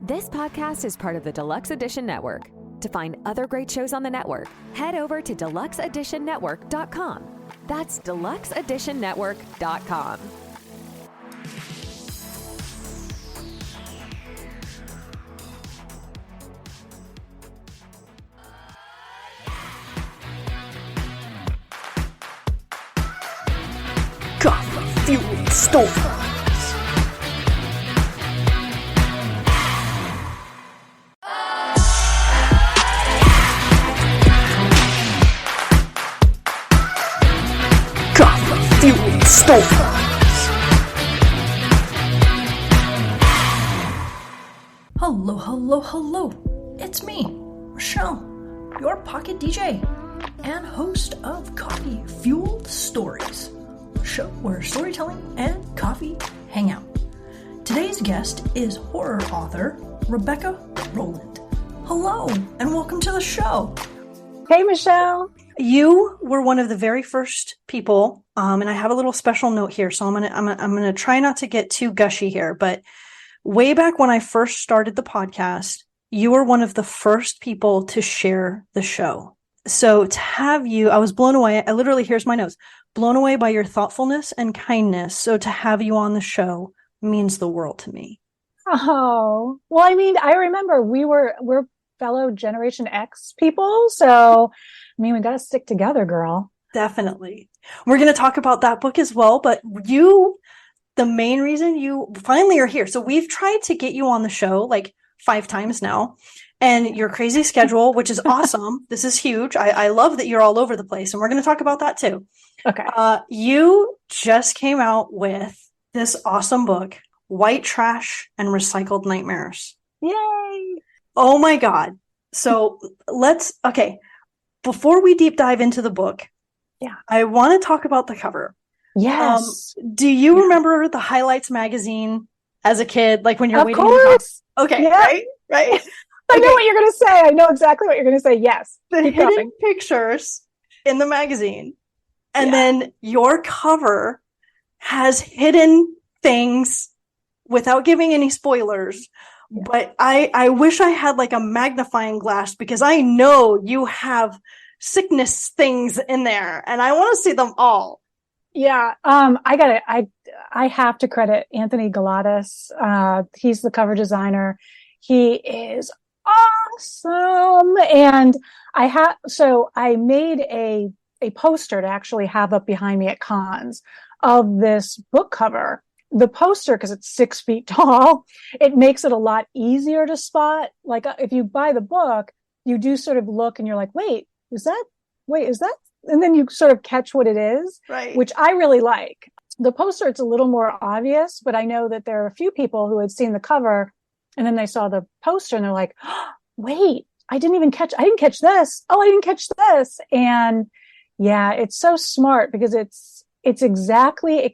This podcast is part of the Deluxe Edition Network. To find other great shows on the network, head over to deluxeeditionnetwork.com. That's deluxeeditionnetwork.com. Coffee-fueled stories. Coffee-fueled stories. Hello, hello, hello. It's me, Michelle, your pocket DJ and host of Coffee-Fueled Stories, a show where storytelling and coffee hang out. Today's guest is horror author Rebecca Rowland. Hello, and welcome to the show. Hey, Michelle. You were one of the very first people, and I have a little special note here, so I'm gonna try not to get too gushy here, but way back when I first started the podcast, you were one of the first people to share the show. So to have you, I was blown away. I literally, here's my notes, blown away by your thoughtfulness and kindness. So to have you on the show means the world to me. Oh, well, I mean, I remember we're fellow Generation X people. So, I mean, we got to stick together, girl. Definitely. We're going to talk about that book as well, but the main reason you finally are here. So we've tried to get you on the show like 5 times now, and your crazy schedule, which is awesome. This is huge. I love that you're all over the place, and we're going to talk about that too. Okay. You just came out with this awesome book, White Trash and Recycled Nightmares. Yay. Oh my God. So before we deep dive into the book, I want to talk about the cover. Yes. Do you remember the Highlights magazine as a kid? Like when you're waiting? Of course. Okay. Yeah. Right. I know what you're going to say. I know exactly what you're going to say. Yes. The hidden pictures in the magazine. And then your cover has hidden things without giving any spoilers. Yeah. But I wish I had like a magnifying glass, because I know you have sickness things in there and I want to see them all. Yeah. I have to credit Anthony Galatas. He's the cover designer. He is awesome. And I made a poster to actually have up behind me at cons of this book cover. The poster, because it's 6 feet tall, it makes it a lot easier to spot. Like if you buy the book, you do sort of look and you're like, wait, is that? And then you sort of catch what it is, right? Which I really like. The poster, it's a little more obvious, but I know that there are a few people who had seen the cover and then they saw the poster and they're like, oh, wait, I didn't catch this. Oh, I didn't catch this. And yeah, it's so smart because it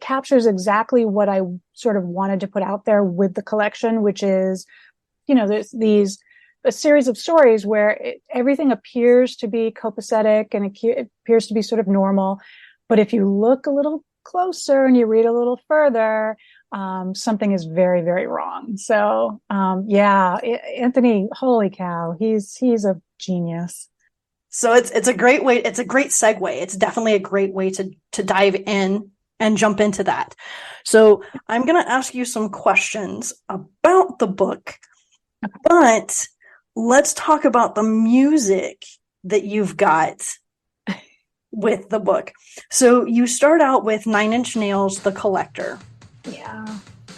captures exactly what I sort of wanted to put out there with the collection, which is, there's a series of stories where everything appears to be copacetic and it appears to be sort of normal. But if you look a little closer and you read a little further, something is very, very wrong. So, Anthony, holy cow, he's a genius. So it's a great way. It's a great segue. It's definitely a great way to dive in and jump into that. So I'm going to ask you some questions about the book, but let's talk about the music that you've got with the book. So you start out with 9 Inch Nails, The Collector.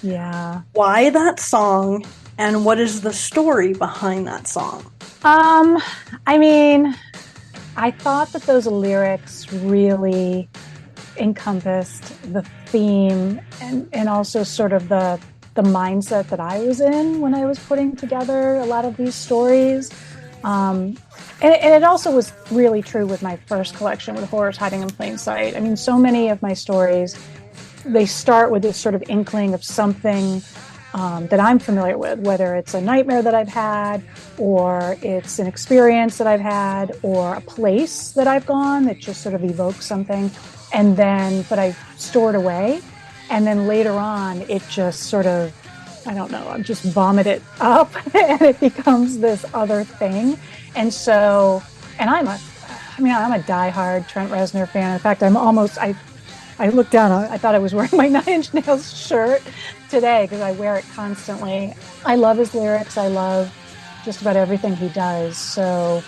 Yeah. Why that song, and what is the story behind that song? I mean, I thought that those lyrics really encompassed the theme and also sort of the mindset that I was in when I was putting together a lot of these stories. And it also was really true with my first collection with Horrors Hiding in Plain Sight. I mean, so many of my stories, they start with this sort of inkling of something that I'm familiar with, whether it's a nightmare that I've had, or it's an experience that I've had, or a place that I've gone that just sort of evokes something. But I store it away. And then later on, it just sort of I don't know, I'm just vomit it up and it becomes this other thing. And so, and I'm a diehard Trent Reznor fan. In fact, I looked down, I thought I was wearing my Nine Inch Nails shirt today because I wear it constantly. I love his lyrics. I love just about everything he does. So,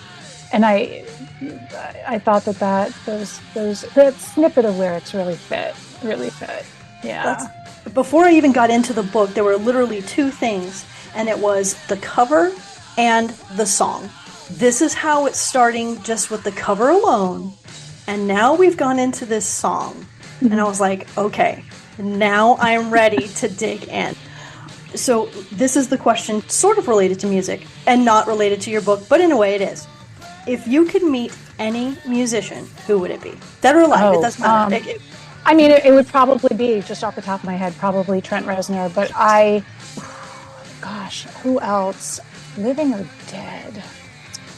and I thought that snippet of lyrics really fit. Yeah. Before I even got into the book, there were literally two things, and it was the cover and the song. This is how it's starting just with the cover alone. And now we've gone into this song. And I was like, okay, now I'm ready to dig in. So this is the question sort of related to music and not related to your book, but in a way it is. If you could meet any musician, who would it be? Dead or alive, it doesn't matter. It would probably be, just off the top of my head, probably Trent Reznor. But who else? Living or dead?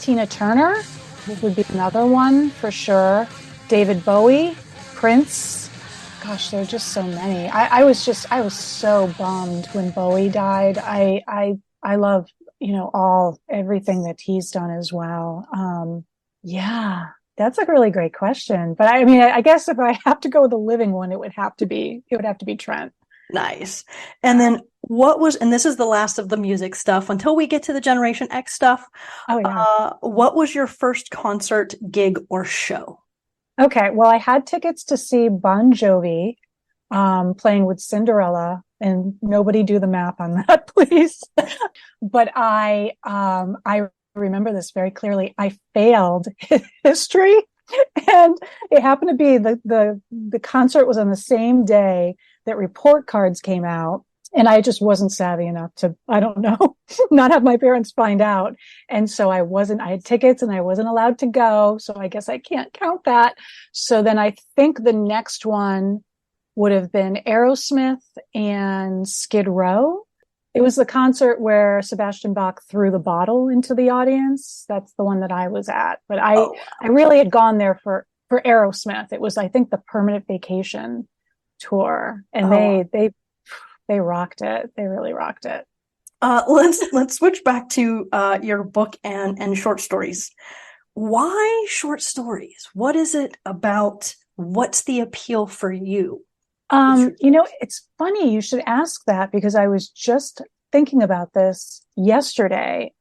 Tina Turner would be another one for sure. David Bowie, Prince. Gosh, there are just so many. I was so bummed when Bowie died. I love, everything that he's done as well. Yeah, that's a really great question. But I guess if I have to go with a living one, it would have to be Trent. Nice. And then and this is the last of the music stuff until we get to the Generation X stuff. Oh, yeah. What was your first concert, gig, or show? Okay, well, I had tickets to see Bon Jovi playing with Cinderella, and nobody do the math on that, please. But I remember this very clearly. I failed history, and it happened to be the concert was on the same day that report cards came out. And I just wasn't savvy enough to, I don't know, not have my parents find out. And so I had tickets and I wasn't allowed to go. So I guess I can't count that. So then I think the next one would have been Aerosmith and Skid Row. It was the concert where Sebastian Bach threw the bottle into the audience. That's the one that I was at. But I really had gone there for Aerosmith. It was, I think, the Permanent Vacation tour. And they rocked it. They really rocked it. Let's switch back to your book and short stories. Why short stories? What is it about? What's the appeal for you? It's funny you should ask that because I was just thinking about this yesterday,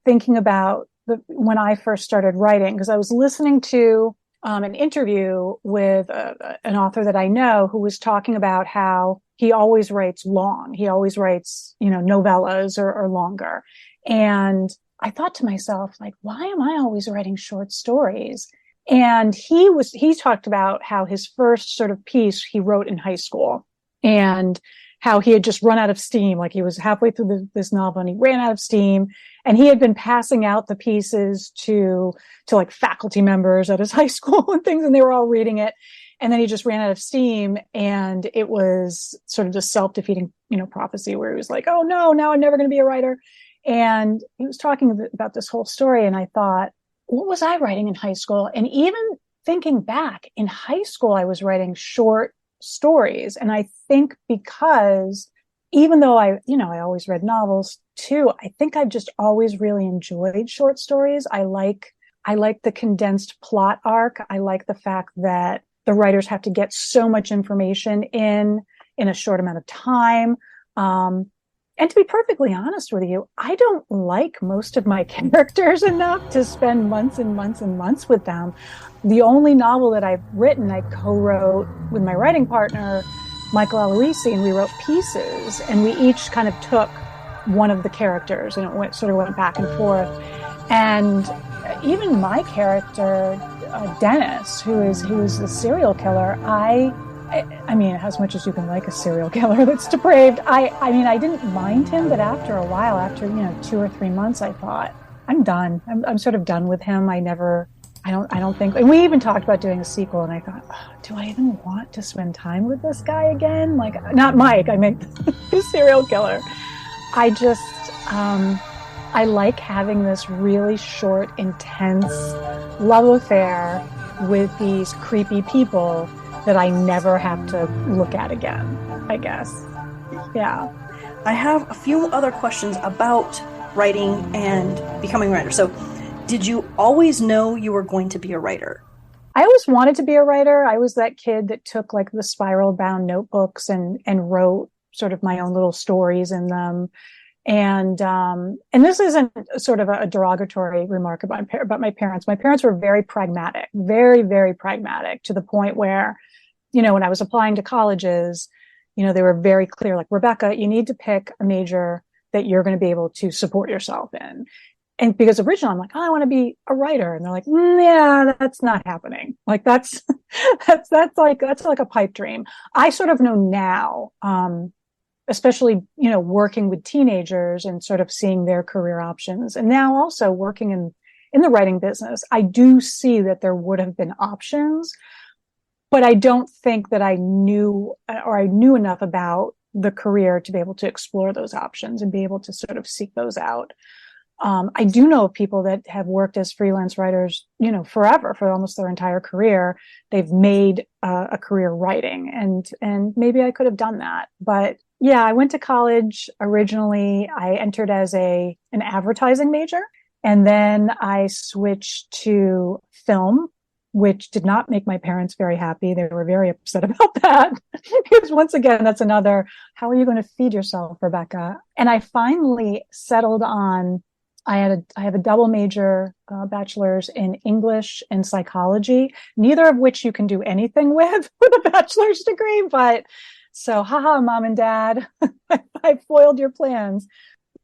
thinking about when I first started writing, because I was listening to an interview with an author that I know who was talking about how he always writes long. He always writes, novellas or longer. And I thought to myself, like, why am I always writing short stories? And he talked about how his first sort of piece he wrote in high school and how he had just run out of steam. Like he was halfway through this novel and he ran out of steam, and he had been passing out the pieces to like faculty members at his high school and things, and they were all reading it. And then he just ran out of steam, and it was sort of just self-defeating, prophecy where he was like, oh no, now I'm never going to be a writer. And he was talking about this whole story. And I thought, what was I writing in high school? And even thinking back in high school, I was writing short stories. And I think because even though I always read novels too, I think I've just always really enjoyed short stories. I like the condensed plot arc. I like the fact that the writers have to get so much information in a short amount of time. And to be perfectly honest with you, I don't like most of my characters enough to spend months and months and months with them. The only novel that I've written, I co-wrote with my writing partner, Michael Aloisi, and we wrote pieces, and we each kind of took one of the characters and it went back and forth. And even my character, Dennis, who is the serial killer, I mean, as much as you can like a serial killer that's depraved, I didn't mind him, but after a while, after 2 or 3 months, I thought, I'm done. I'm sort of done with him. I don't think, and we even talked about doing a sequel, and I thought, do I even want to spend time with this guy again? Like, not Mike, I meant the serial killer. I just, I like having this really short, intense love affair with these creepy people that I never have to look at again, I guess. Yeah. I have a few other questions about writing and becoming a writer. So, did you always know you were going to be a writer? I always wanted to be a writer. I was that kid that took like the spiral bound notebooks and wrote sort of my own little stories in them. And this isn't sort of a derogatory remark about my parents. My parents were very pragmatic, very, very pragmatic, to the point where, you know, when I was applying to colleges, you know, they were very clear, like, Rebecca, you need to pick a major that you're going to be able to support yourself in. And because originally I'm like, oh, I want to be a writer. And they're like, yeah, that's not happening. Like that's like a pipe dream. I sort of know now, especially, you know, working with teenagers and sort of seeing their career options. And now also working in the writing business, I do see that there would have been options, but I don't think that I knew enough about the career to be able to explore those options and be able to sort of seek those out. I do know of people that have worked as freelance writers, you know, forever, for almost their entire career. They've made a career writing, and maybe I could have done that. But yeah, I went to college originally. I entered as an advertising major, and then I switched to film, which did not make my parents very happy. They were very upset about that. Because once again, that's another, how are you going to feed yourself, Rebecca? And I finally settled on, I have a double major, bachelor's in English and psychology, neither of which you can do anything with a bachelor's degree. But so, haha, mom and dad, I foiled your plans.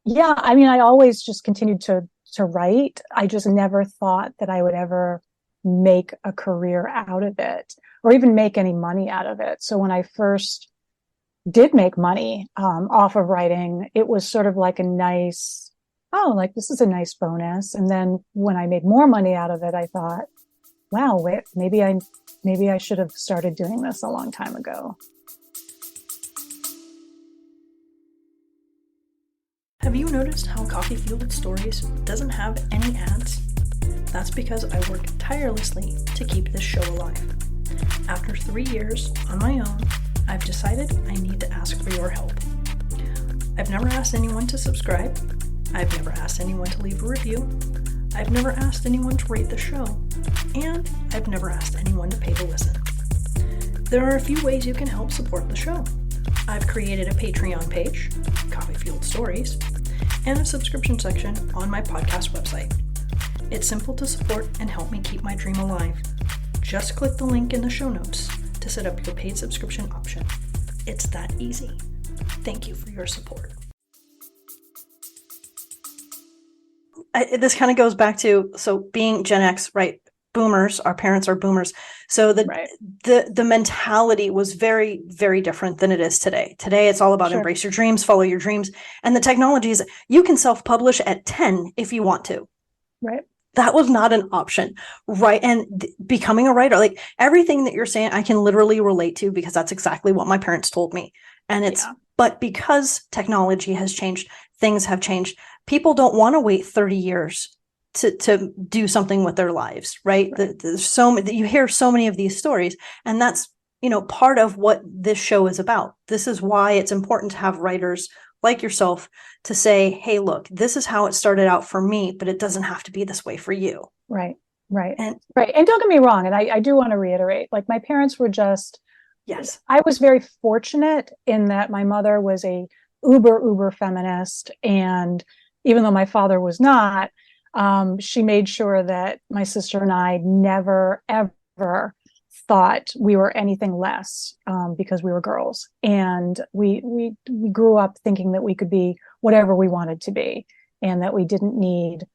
Yeah, I mean, I always just continued to write. I just never thought that I would ever make a career out of it or even make any money out of it. So when I first did make money off of writing, it was sort of like a nice, like this is a nice bonus. And then when I made more money out of it, I thought, wow, wait, maybe I should have started doing this a long time ago. Have you noticed how Coffee Fueled Stories doesn't have any ads? That's because I work tirelessly to keep this show alive. After 3 years on my own, I've decided I need to ask for your help. I've never asked anyone to subscribe. I've never asked anyone to leave a review. I've never asked anyone to rate the show. And I've never asked anyone to pay to listen. There are a few ways you can help support the show. I've created a Patreon page, Coffee Fueled Stories, and a subscription section on my podcast website. It's simple to support and help me keep my dream alive. Just click the link in the show notes to set up your paid subscription option. It's that easy. Thank you for your support. This kind of goes back to, so being Gen X, right? Boomers, our parents are boomers. So the mentality was very, very different than it is today. Today, it's all about embrace your dreams, follow your dreams. And the technology is, you can self-publish at 10 if you want to. Right. That was not an option, right? And becoming a writer, like everything that you're saying, I can literally relate to, because that's exactly what my parents told me. And but because technology has changed, things have changed. People don't want to wait 30 years to do something with their lives, right? There's you hear so many of these stories, and that's, you know, part of what this show is about. This is why it's important to have writers like yourself to say, hey, look, this is how it started out for me, but it doesn't have to be this way for you. Right. And don't get me wrong. And I do want to reiterate, like, my parents were just, yes, I was very fortunate in that my mother was a uber feminist. And even though my father was not, she made sure that my sister and I never, ever thought we were anything less, because we were girls. And we grew up thinking that we could be whatever we wanted to be, and that we didn't need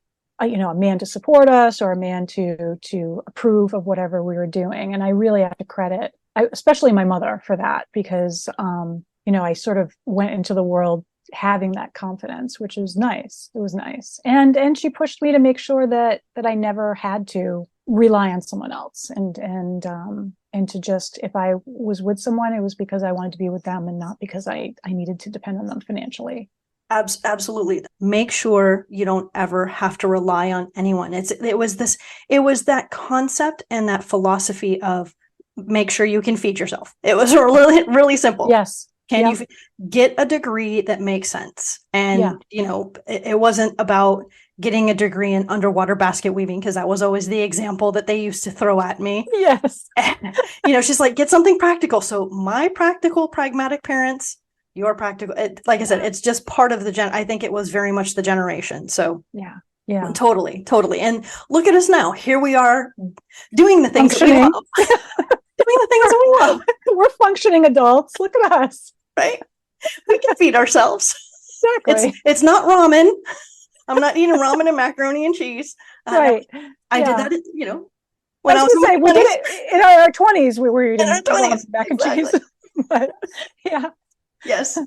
a man to support us or a man to approve of whatever we were doing. And I really have to credit, especially my mother, for that, because I sort of went into the world having that confidence, which was nice. It was nice. And she pushed me to make sure that I never had to rely on someone else, and to just, if I was with someone, it was because I wanted to be with them and not because I needed to depend on them financially. Absolutely. Make sure you don't ever have to rely on anyone. It was that concept and that philosophy of make sure you can feed yourself. It was really, really simple. Yes. Can Yeah. you get a degree that makes sense? And, Yeah. it wasn't about getting a degree in underwater basket weaving, because that was always the example that they used to throw at me. Yes. She's like, get something practical. So my practical, pragmatic parents, your practical, like I said, it's just part of I think it was very much the generation. So Yeah. Yeah. totally, totally. And look at us now. Here we are doing the things that we Functioning. love. Doing the things that we love, We're functioning adults. Look at us. right? We can feed ourselves. Exactly. It's not ramen. I'm not eating ramen and macaroni and cheese. Right. I did Yeah. that, I when I was was in going to say, my we did 20s. it in our 20s. We were In eating our 20s. mac and Exactly. cheese. But yeah. Yes.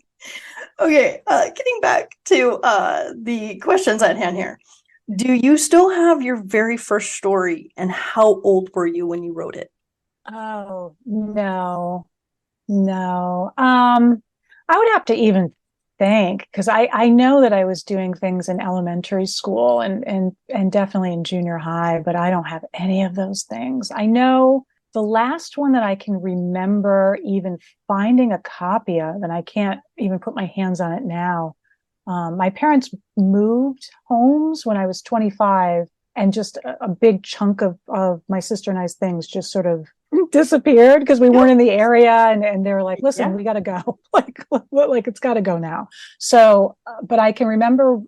Okay. Getting back to the questions at hand here. Do you still have your very first story, and how old were you when you wrote it? Oh, no. No. I would have to even think, because I know that I was doing things in elementary school and definitely in junior high, but I don't have any of those things. I know the last one that I can remember even finding a copy of, and I can't even put my hands on it now. My parents moved homes when I was 25, and just a big chunk of my sister and I's things just sort of disappeared because we weren't in the area, and they were like, listen, Yeah. we got to go. like it's got to go now. So, but I can remember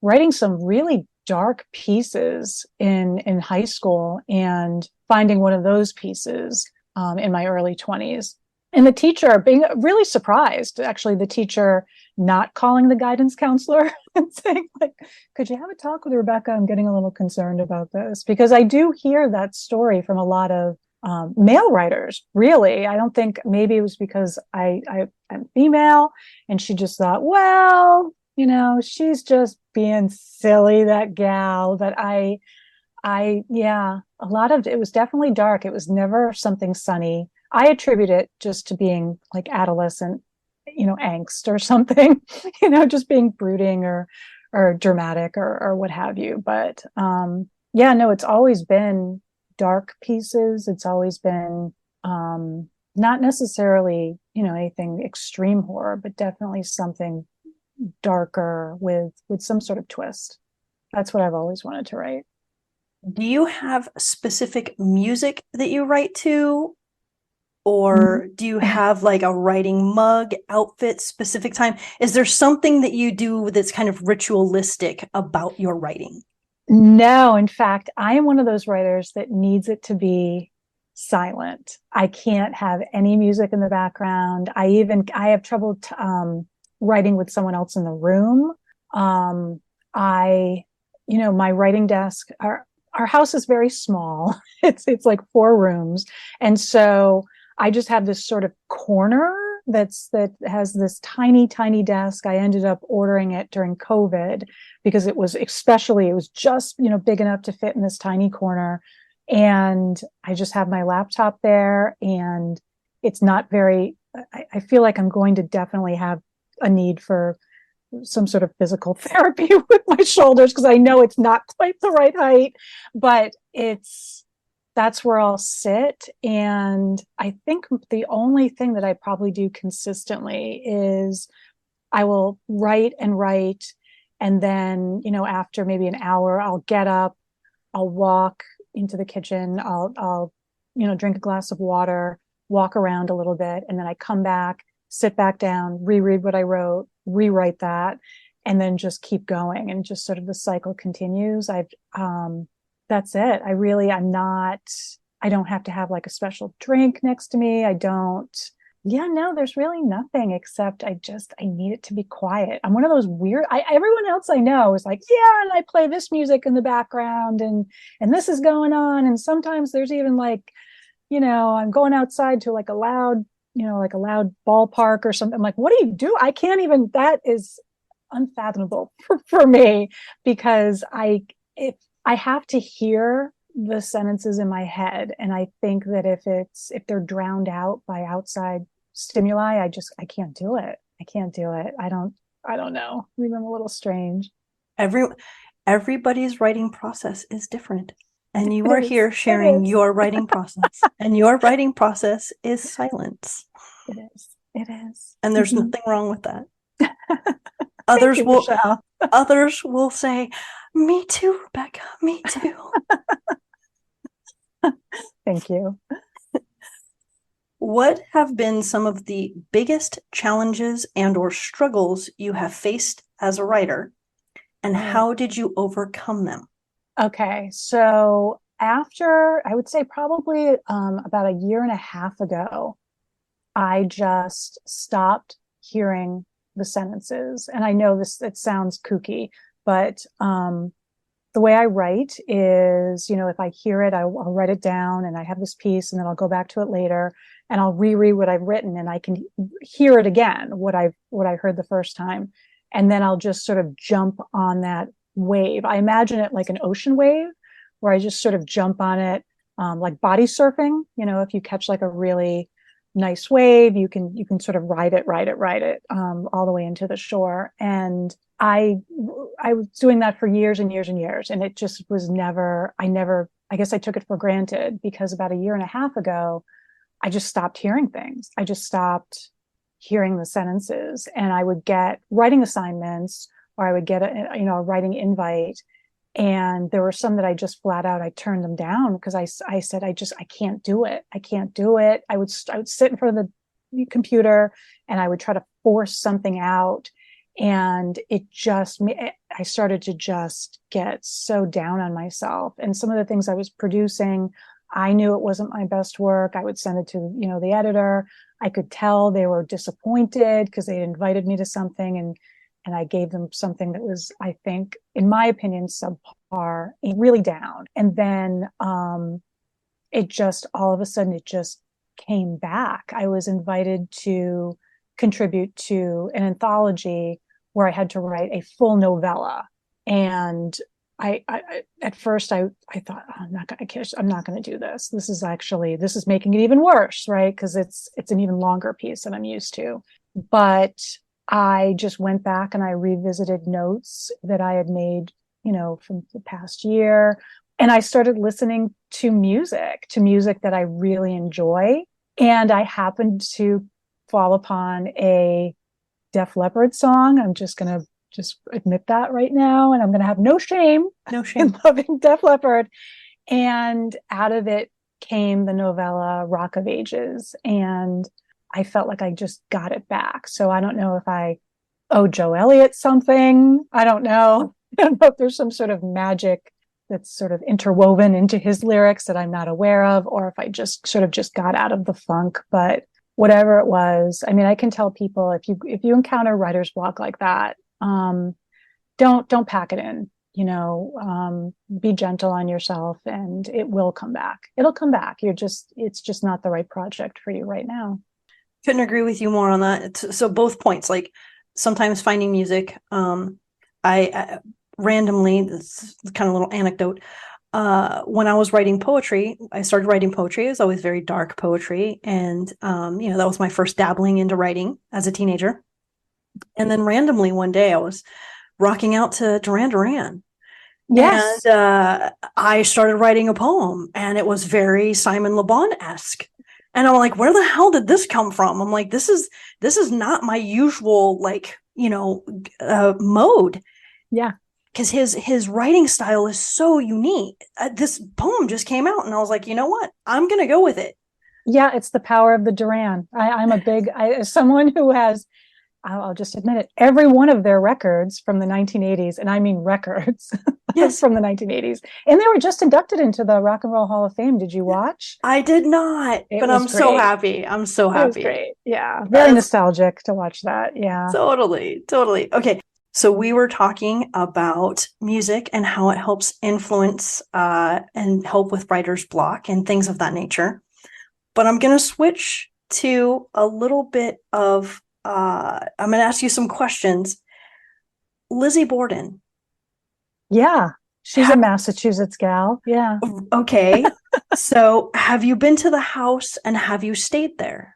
writing some really dark pieces in high school, and finding one of those pieces in my early 20s. And the teacher being really surprised, actually, the teacher not calling the guidance counselor and saying, like, could you have a talk with Rebecca? I'm getting a little concerned about this. Because I do hear that story from a lot of male writers, really. I don't think, maybe it was because I'm female, and she just thought, well, she's just being silly, that gal. But yeah, a lot of it was definitely dark. It was never something sunny. I attribute it just to being like adolescent, angst or something, just being brooding or dramatic or what have you. But yeah, no, it's always been dark pieces. It's always been not necessarily, anything extreme horror, but definitely something darker with some sort of twist. That's what I've always wanted to write. Do you have specific music that you write to? Or do you have like a writing mug, outfit, specific time? Is there something that you do that's kind of ritualistic about your writing? No, in fact, I am one of those writers that needs it to be silent. I can't have any music in the background. I have trouble writing with someone else in the room. My writing desk, our house is very small. It's like 4 rooms. And so I just have this sort of corner that has this tiny, tiny desk. I ended up ordering it during COVID because it was just, big enough to fit in this tiny corner. And I just have my laptop there, and it's not I feel like I'm going to definitely have a need for some sort of physical therapy with my shoulders, because I know it's not quite the right height, but that's where I'll sit. And I think the only thing that I probably do consistently is I will write and write. And then, after maybe an hour, I'll get up, I'll walk into the kitchen, I'll drink a glass of water, walk around a little bit. And then I come back, sit back down, reread what I wrote, rewrite that, and then just keep going. And just sort of the cycle continues. That's it. I don't have to have like a special drink next to me. There's really nothing except I need it to be quiet. I'm one of those weird, everyone else I know is like, yeah, and I play this music in the background and this is going on. And sometimes there's even like, I'm going outside to like a loud ballpark or something. I'm like, what do you do? I can't even, that is unfathomable for me, because I have to hear the sentences in my head. And I think that if they're drowned out by outside stimuli, I can't do it. I don't know. Maybe I'm a little strange. Everybody's writing process is different. And you are here sharing your writing process. And your writing process is silence. It is. It is. And there's Mhm. nothing wrong with that. Thank you, Michelle. Others will say, me too, Rebecca, me too. Thank you. What have been some of the biggest challenges and or struggles you have faced as a writer, and how did you overcome them? Okay, so after, I would say probably about a year and a half ago, I just stopped hearing the sentences. And I know it sounds kooky, but the way I write is, if I hear it, I'll write it down and I have this piece and then I'll go back to it later and I'll reread what I've written and I can hear it again, what I heard the first time. And then I'll just sort of jump on that wave. I imagine it like an ocean wave where I just sort of jump on it, like body surfing. If you catch like a really nice wave, you can sort of ride it, all the way into the shore. And I was doing that for years and years and years. And it just was I guess I took it for granted because about a year and a half ago, I just stopped hearing things. I just stopped hearing the sentences, and I would get writing assignments or I would get a writing invite. And there were some that I just flat out, I turned them down because I said, I can't do it. I can't do it. I would sit in front of the computer and I would try to force something out. And I started to just get so down on myself. And some of the things I was producing, I knew it wasn't my best work. I would send it to, the editor. I could tell they were disappointed because they invited me to something and I gave them something that was, I think, in my opinion, subpar, really down. And then it just, all of a sudden, it just came back. I was invited to contribute to an anthology where I had to write a full novella. And I at first I thought, oh, I'm not going to do this. This is making it even worse, right? Because it's an even longer piece than I'm used to. But I just went back and I revisited notes that I had made, from the past year. And I started listening to music that I really enjoy. And I happened to fall upon a Def Leppard song. I'm just going to admit that right now. And I'm going to have no shame in loving Def Leppard. And out of it came the novella Rock of Ages. And I felt like I just got it back. So I don't know if I owe Joe Elliott something. I don't know. I don't know if there's some sort of magic that's sort of interwoven into his lyrics that I'm not aware of, or if I just got out of the funk. But whatever it was, I mean, I can tell people if you encounter writer's block like that, don't pack it in. Be gentle on yourself, and it will come back. It'll come back. It's just not the right project for you right now. Couldn't agree with you more on that. So both points, like sometimes finding music. I randomly, this is kind of a little anecdote. When I was writing poetry, I started writing poetry. It was always very dark poetry. And, that was my first dabbling into writing as a teenager. And then randomly one day I was rocking out to Duran Duran. Yes. And I started writing a poem, and it was very Simon Le Bon-esque. And I'm like, where the hell did this come from? I'm like, this is not my usual, mode. Yeah. Because his writing style is so unique. This poem just came out, and I was like, you know what? I'm going to go with it. Yeah, it's the power of the Duran. As someone who has, I'll just admit it, every one of their records from the 1980s, and I mean records, yes, from the 1980s. And they were just inducted into the Rock and Roll Hall of Fame. Did you watch? I did not, but I'm so happy. I'm so happy. It was great. Yeah, very nostalgic to watch that. Yeah. Totally. Okay. So we were talking about music and how it helps influence and help with writer's block and things of that nature. But I'm going to switch to a little bit of, I'm going to ask you some questions. Lizzie Borden. Yeah. She's a Massachusetts gal. Yeah. Okay. So have you been to the house and have you stayed there?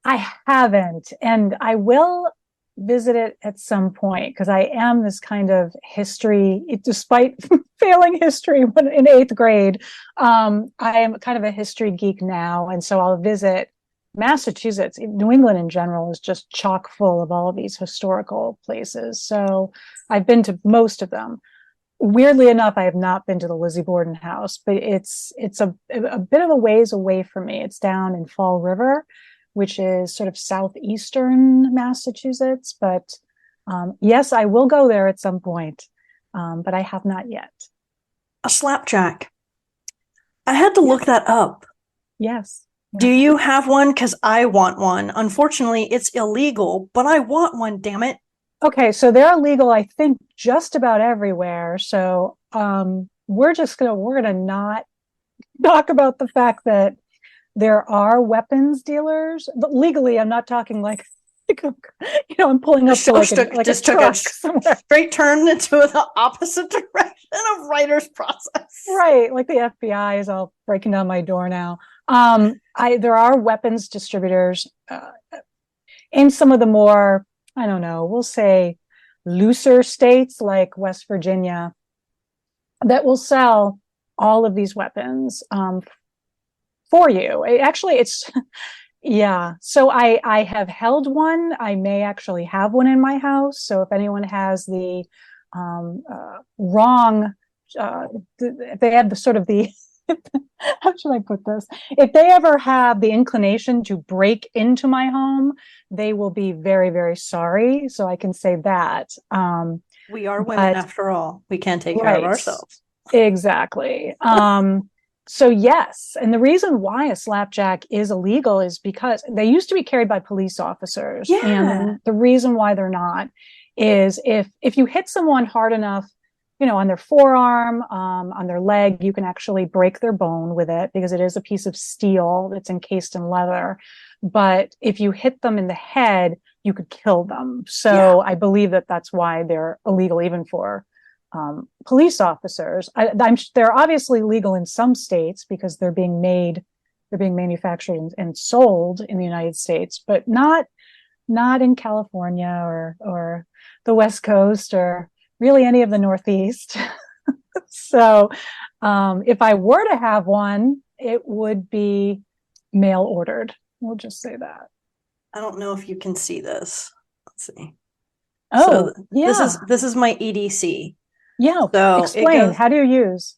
I haven't. And I will visit it at some point because I am this kind of history, despite failing history in 8th grade. I am kind of a history geek now. And so I'll visit Massachusetts, New England in general, is just chock full of all of these historical places. So I've been to most of them. Weirdly enough, I have not been to the Lizzie Borden house, but it's a bit of a ways away from me. It's down in Fall River, which is sort of southeastern Massachusetts. But yes, I will go there at some point, but I have not yet. A slapjack. I had to look that up. Yes. Do you have one? Because I want one. Unfortunately, it's illegal, but I want one, damn it. Okay, so they're illegal, I think, just about everywhere. So we're gonna not talk about the fact that there are weapons dealers. But legally, I'm not talking like I'm pulling up to like a truck somewhere. Straight turn into the opposite direction of writer's process. Right, like the FBI is all breaking down my door now. There are weapons distributors in some of the more, I don't know, we'll say looser states like West Virginia that will sell all of these weapons for you. It's yeah. So I have held one. I may actually have one in my house. So if anyone has the wrong, if they have the sort of the how should I put this? If they ever have the inclination to break into my home, they will be very, very sorry. So I can say that. We are women after all. We can't take care of ourselves. Exactly. So yes. And the reason why a slapjack is illegal is because they used to be carried by police officers. Yeah. And the reason why they're not is if you hit someone hard enough, on their forearm, on their leg, you can actually break their bone with it because it is a piece of steel that's encased in leather. But if you hit them in the head, you could kill them. So I believe that that's why they're illegal, even for police officers. They're obviously legal in some states because they're being manufactured and sold in the United States, but not in California or the West Coast or really any of the Northeast. So if I were to have one, it would be mail ordered. We'll just say that. I don't know if you can see this. Let's see. Oh, so yeah. This is my EDC. Yeah. So explain. How do you use?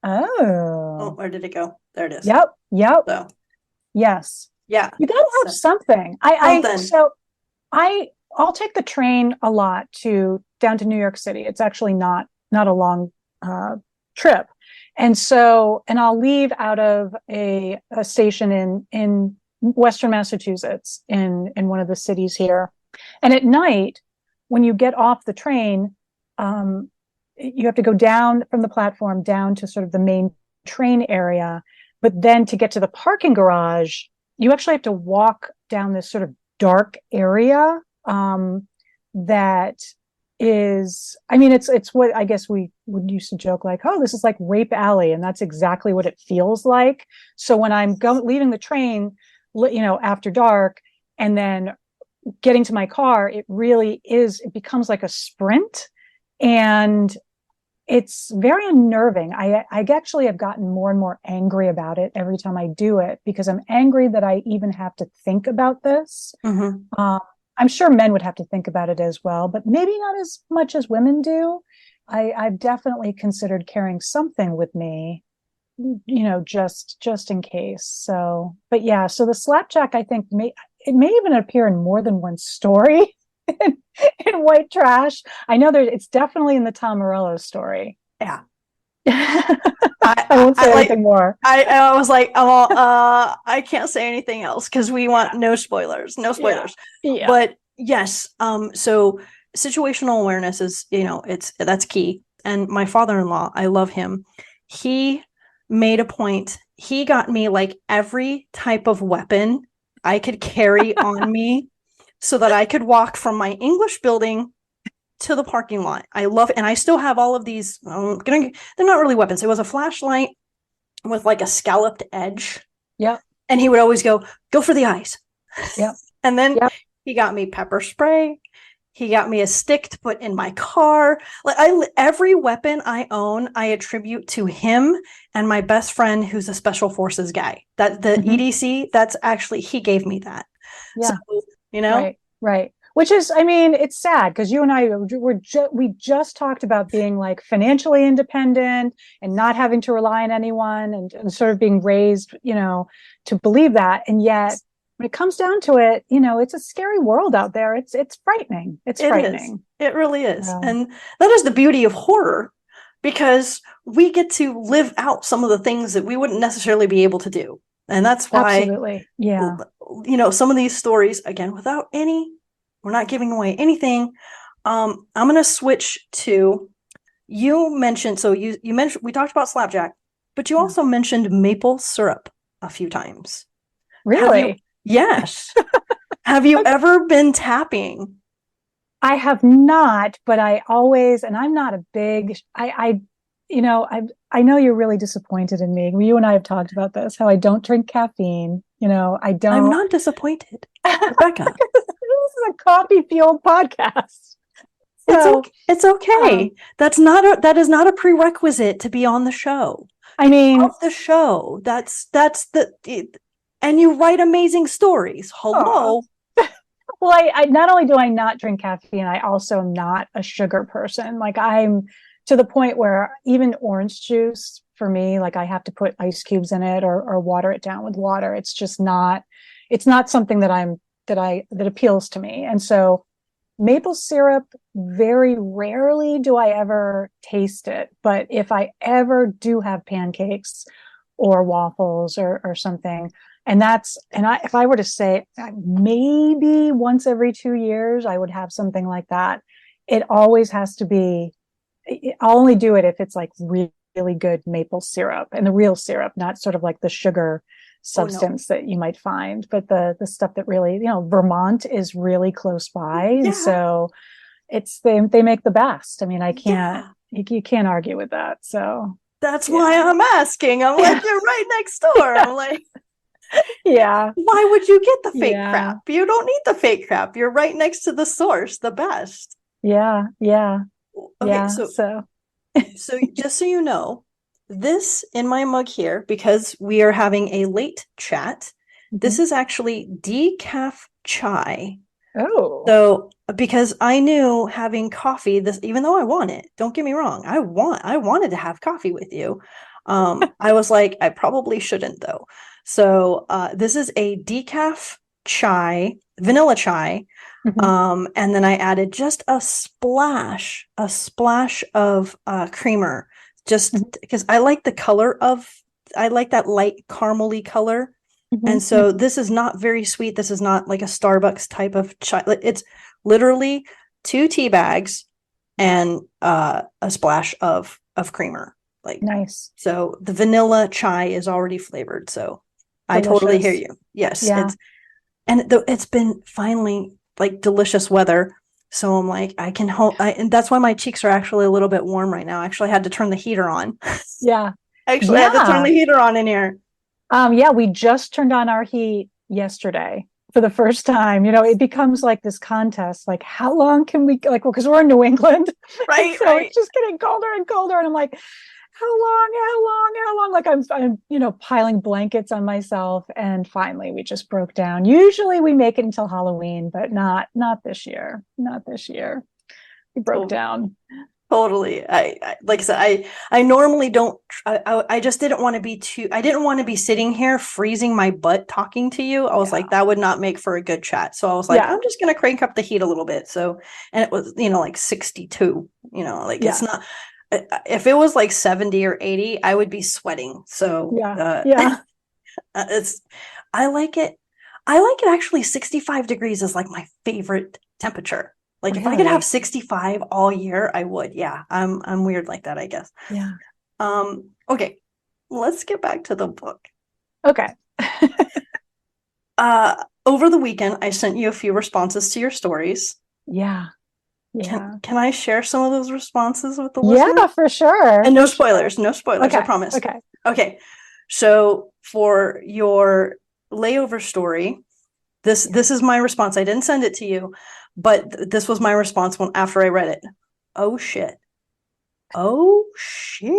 Oh, where did it go? There it is. Yep. So yes. Yeah. You gotta have something. I'll take the train a lot down to New York City. It's actually not a long trip. And I'll leave out of a station in Western Massachusetts in one of the cities here. And at night, when you get off the train, you have to go down from the platform down to sort of the main train area. But then to get to the parking garage, you actually have to walk down this sort of dark area that is, it's what I guess we would used to joke like, oh, this is like Rape Alley. And that's exactly what it feels like. So when I'm leaving the train, after dark and then getting to my car, it becomes like a sprint and it's very unnerving. I actually have gotten more and more angry about it every time I do it because I'm angry that I even have to think about this. Mm-hmm. I'm sure men would have to think about it as well, but maybe not as much as women do. I've definitely considered carrying something with me, just in case. So, but yeah, so the slapjack, I think may even appear in more than one story in White Trash. I know it's definitely in the Tom Morello story. Yeah. I won't say anything more. I was like, I can't say anything else because we want no spoilers. Yeah. But yes, so situational awareness is, that's key. And my father-in-law, I love him. He made a point. He got me like every type of weapon I could carry on me so that I could walk from my English building to the parking lot. I love it. And I still have all of these. They're not really weapons. It was a flashlight with like a scalloped edge. Yeah. And he would always go for the eyes. Yeah. And then he got me pepper spray. He got me a stick to put in my car. Like every weapon I own, I attribute to him and my best friend, who's a special forces guy. That the EDC, that's actually, he gave me that. Yeah. So, you know, right. Which is, I mean, it's sad because you and I we just talked about being like financially independent and not having to rely on anyone and sort of being raised, you know, to believe that. And yet when it comes down to it, you know, it's a scary world out there. It's frightening. It's frightening. It really is. Yeah. And that is the beauty of horror, because we get to live out some of the things that we wouldn't necessarily be able to do. And that's why, Absolutely. Yeah. you know, some of these stories, again, without any, we're not giving away anything. I'm going to switch to, you mentioned, so you mentioned, we talked about slapjack, but you also mentioned maple syrup a few times. Really? Yes. Have you ever been tapping? I have not, but I always, and I'm not a big, you know, I know you're really disappointed in me. You and I have talked about this, how I don't drink caffeine. You know, I don't. I'm not disappointed, Rebecca. This is a coffee fueled podcast. So, it's okay. That is not a prerequisite to be on the show. I mean, of the show. That's and you write amazing stories. Hello. Well, I not only do I not drink caffeine, I also am not a sugar person. Like I'm to the point where even orange juice for me, like I have to put ice cubes in it or water it down with water. It's just not, it's not something that appeals to me. And so maple syrup, very rarely do I ever taste it. But if I ever do have pancakes or waffles or something, if I were to say maybe once every 2 years, I would have something like that. It always has to be, I'll only do it if it's like really good maple syrup, and the real syrup, not sort of like the sugar substance that you might find, but the stuff that really, you know, Vermont is really close by. And so they make the best. I mean, I can't, you can't argue with that. So that's why I'm asking. I'm like, you're right next door. I'm like, yeah. Why would you get the fake crap? You don't need the fake crap. You're right next to the source, the best. Yeah. Okay, so just so you know, this in my mug here, because we are having a late chat, this is actually decaf chai. Oh. So because I knew having coffee, this, even though I want it, don't get me wrong, I wanted to have coffee with you. I was like, I probably shouldn't though. So this is a decaf chai, vanilla chai. And then I added just a splash of creamer, just because I like the color I like that light caramely color. And so this is not very sweet. This is not like a Starbucks type of chai. It's literally 2 tea bags and a splash of creamer. Like nice. So the vanilla chai is already flavored. So delicious. I totally hear you. Yes. Yeah. It's been finally like delicious weather. So I'm like, I can and that's why my cheeks are actually a little bit warm right now. Actually, I had to turn the heater on. Yeah. I had to turn the heater on in here. Yeah, we just turned on our heat yesterday for the first time. You know, it becomes like this contest, like how long can we, like, well, because we're in New England, right? So it's just getting colder and colder, and I'm like, how long? Like I'm, you know, piling blankets on myself, and finally we just broke down. Usually we make it until Halloween, but not this year. Not this year. We broke down. Totally. I like I said, I normally don't, I just didn't want to be I didn't want to be sitting here freezing my butt talking to you. I was like, that would not make for a good chat. So I was like, I'm just going to crank up the heat a little bit. So, and it was, you know, like 62, you know, like it's not, if it was like 70 or 80, I would be sweating. So I like it. Actually 65 degrees is like my favorite temperature. Like if I could have 65 all year, I would. Yeah, I'm weird like that, I guess. Yeah. Okay, let's get back to the book. Okay. Over the weekend, I sent you a few responses to your stories. Yeah. Can I share some of those responses with the listeners? Yeah, for sure. And no spoilers. No spoilers. Okay. I promise. Okay. So for your layover story, this is my response. I didn't send it to you, But this was my response after I read it. Oh shit. Oh shit.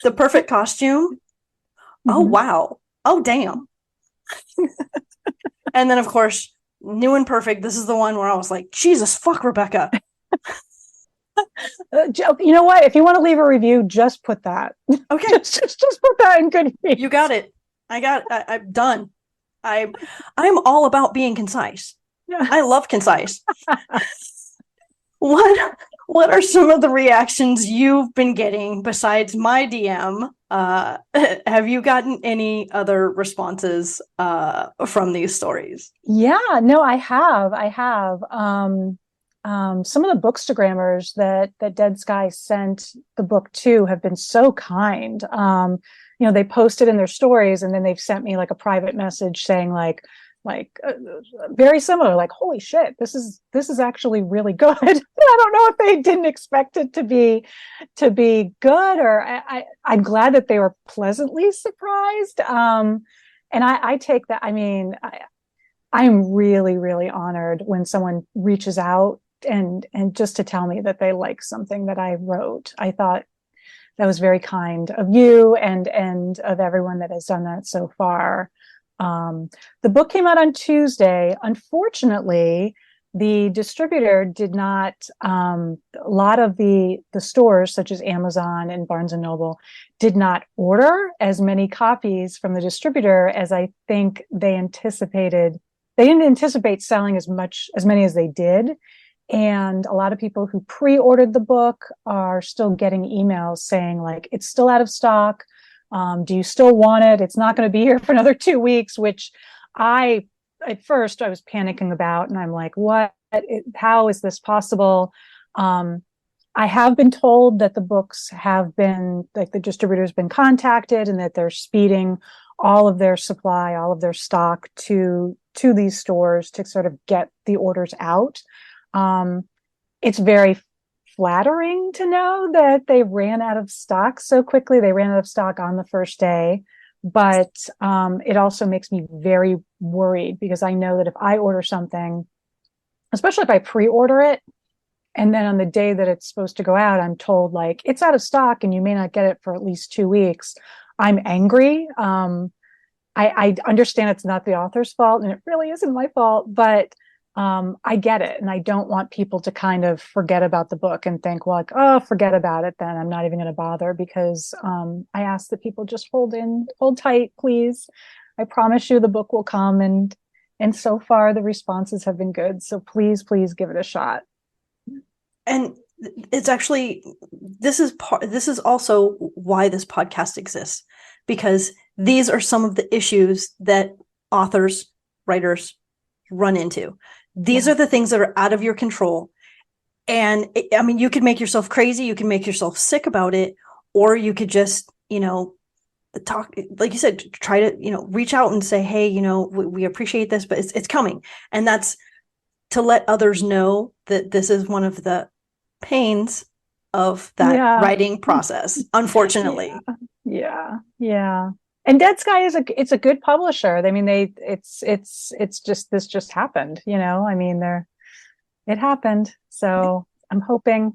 The perfect costume. Oh wow. Oh damn. And then of course, New and Perfect. This is the one where I was like, Jesus fuck, Rebecca. You know what? If you want to leave a review, just put that. Okay. just put that in Goodreads. You got it. I'm done. I'm all about being concise. Yeah. I love concise. What are some of the reactions you've been getting besides my DM? Have you gotten any other responses from these stories? Yeah, no, I have. Some of the bookstagrammers that Dead Sky sent the book to have been so kind. They posted in their stories, and then they've sent me like a private message saying very similar, like, holy shit, this is actually really good. I don't know if they didn't expect it to be good, or I'm glad that they were pleasantly surprised. And I take that. I mean, I'm really, really honored when someone reaches out and just to tell me that they like something that I wrote. I thought that was very kind of you and of everyone that has done that so far. The book came out on Tuesday. Unfortunately, the distributor did not, a lot of the stores such as Amazon and Barnes and Noble did not order as many copies from the distributor as I think they anticipated. They didn't anticipate selling as many as they did. And a lot of people who pre-ordered the book are still getting emails saying like, it's still out of stock. Do you still want it? It's not going to be here for another 2 weeks, which at first I was panicking about, and I'm like, how is this possible? I have been told that the books have been, like, the distributor's been contacted and that they're speeding all of their supply, all of their stock to these stores to sort of get the orders out. It's very flattering to know that they ran out of stock so quickly. They ran out of stock on the first day, but it also makes me very worried because I know that if I order something, especially if I pre-order it, and then on the day that it's supposed to go out, I'm told like it's out of stock and you may not get it for at least 2 weeks, I'm angry. I understand it's not the author's fault, and it really isn't my fault, but I get it. And I don't want people to kind of forget about the book and think, well, like, oh, forget about it then. I'm not even going to bother, because I ask that people just hold tight, please. I promise you the book will come. And so far the responses have been good. So please give it a shot. And it's actually, this is also why this podcast exists, because these are some of the issues that authors, writers run into. These are the things that are out of your control. And I mean, you could make yourself crazy, you can make yourself sick about it, or you could just, talk, like you said, try to, reach out and say, hey, we appreciate this, but it's coming. And that's to let others know that this is one of the pains of that writing process, unfortunately. Yeah. And Dead Sky it's a good publisher. I mean, this just happened, I mean, it happened. So I'm hoping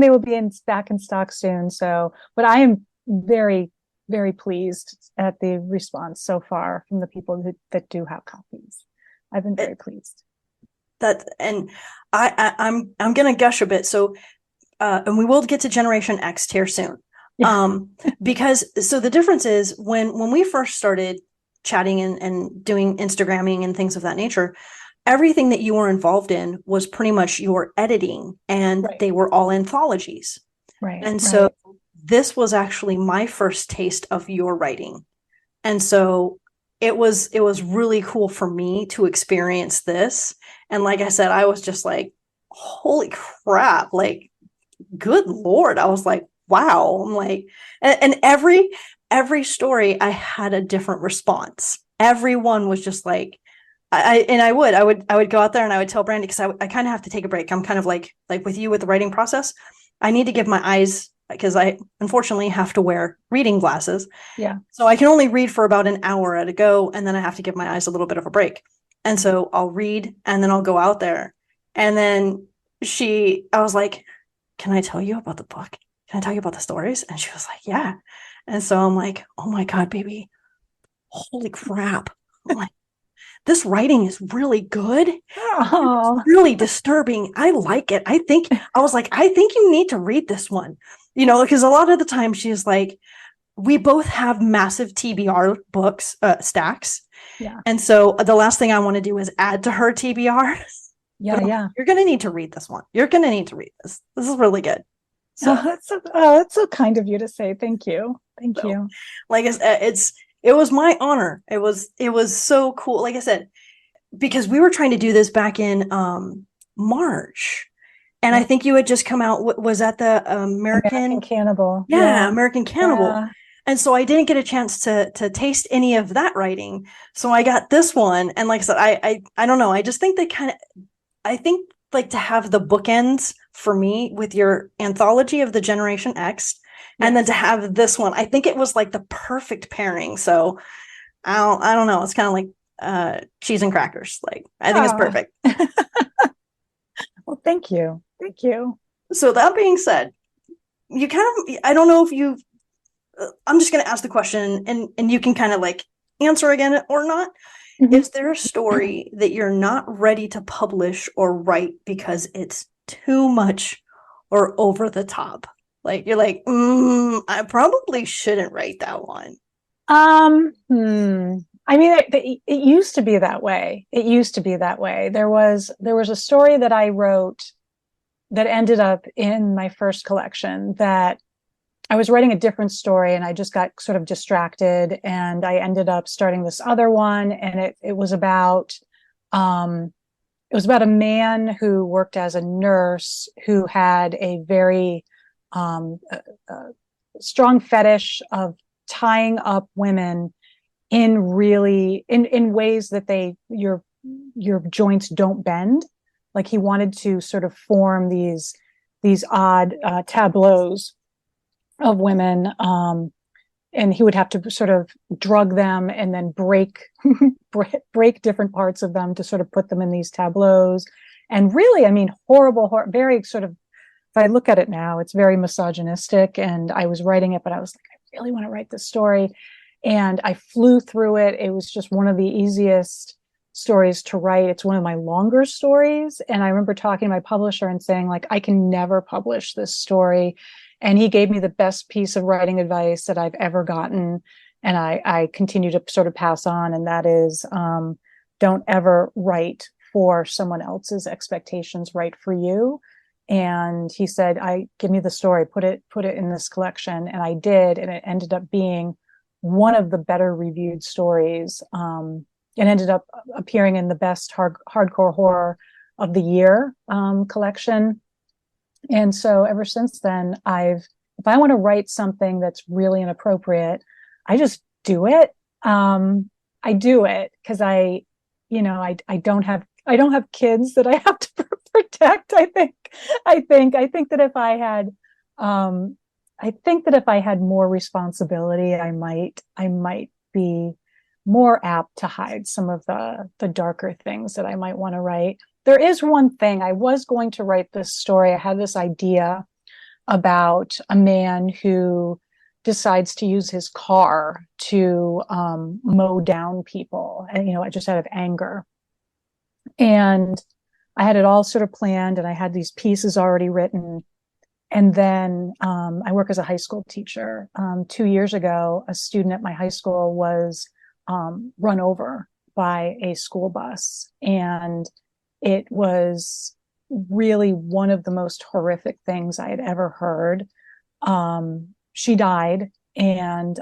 they will be back in stock soon. So, but I am very, very pleased at the response so far from the people that do have copies. I've been very pleased. And I'm going to gush a bit. So, and we will get to Generation X here soon. Yeah. Because so the difference is when we first started chatting and doing Instagramming and things of that nature, everything that you were involved in was pretty much your editing, and they were all anthologies. Right. And so this was actually my first taste of your writing. And so it was really cool for me to experience this. And like I said, I was just like, holy crap, like, good Lord. I was like, wow. I'm like, and every story I had a different response. Everyone was just like, I would go out there and I would tell Brandy, because I kind of have to take a break. I'm kind of like with you with the writing process. I need to give my eyes because I unfortunately have to wear reading glasses. Yeah. So I can only read for about an hour at a go, and then I have to give my eyes a little bit of a break. And so I'll read and then I'll go out there. And then I was like, can I tell you about the book? Can I tell you about the stories? And she was like, yeah. And so I'm like, oh my God, baby. Holy crap. I'm like, this writing is really good. Oh. It's really disturbing. I like it. I think you need to read this one, because a lot of the time she's like, we both have massive TBR books, stacks. Yeah. And so the last thing I want to do is add to her TBR. Yeah. Yeah. You're going to need to read this one. You're going to need to read this. This is really good. So that's so kind of you to say. Thank you. Thank you. Like it was my honor. It was so cool. Like I said, because we were trying to do this back in March. And I think you had just come out, was that the American Cannibal? Yeah, American Cannibal. Yeah. And so I didn't get a chance to taste any of that writing. So I got this one. And like I said, I don't know. I just think I think like to have the bookends for me with your anthology of the Generation X, and then to have this one, I think it was like the perfect pairing. So I don't know. It's kind of like cheese and crackers. Like, I think it's perfect. Well, thank you. Thank you. So that being said, you kind of, I don't know if you, I'm just going to ask the question and you can kind of like answer again or not. Mm-hmm. Is there a story that you're not ready to publish or write because it's too much or over the top? Like, you're like, I probably shouldn't write that one. I mean, it used to be that way. It used to be that way. There was a story that I wrote that ended up in my first collection that I was writing a different story and I just got sort of distracted and I ended up starting this other one. And it was about a man who worked as a nurse who had a very strong fetish of tying up women in ways that your joints don't bend. Like he wanted to sort of form these odd tableaus of women, and he would have to sort of drug them and then break different parts of them to sort of put them in these tableaus. And really, I mean, horrible, very sort of, if I look at it now, it's very misogynistic. And I was writing it, but I was like, I really want to write this story. And I flew through it. It was just one of the easiest stories to write. It's one of my longer stories. And I remember talking to my publisher and saying, like, I can never publish this story. And he gave me the best piece of writing advice that I've ever gotten. And I continue to sort of pass on. And that is, don't ever write for someone else's expectations, write for you. And he said, give me the story, put it in this collection. And I did. And it ended up being one of the better reviewed stories. It ended up appearing in the best hardcore horror of the year collection. And so ever since then, if I want to write something that's really inappropriate, I just do it. I do it because I don't have kids that I have to protect. I think that if I had more responsibility, I might be more apt to hide some of the darker things that I might want to write. There is one thing. I was going to write this story. I had this idea about a man who decides to use his car to mow down people, and just out of anger. And I had it all sort of planned, and I had these pieces already written. And then I work as a high school teacher. 2 years ago, a student at my high school was run over by a school bus, and it was really one of the most horrific things I had ever heard. She died, and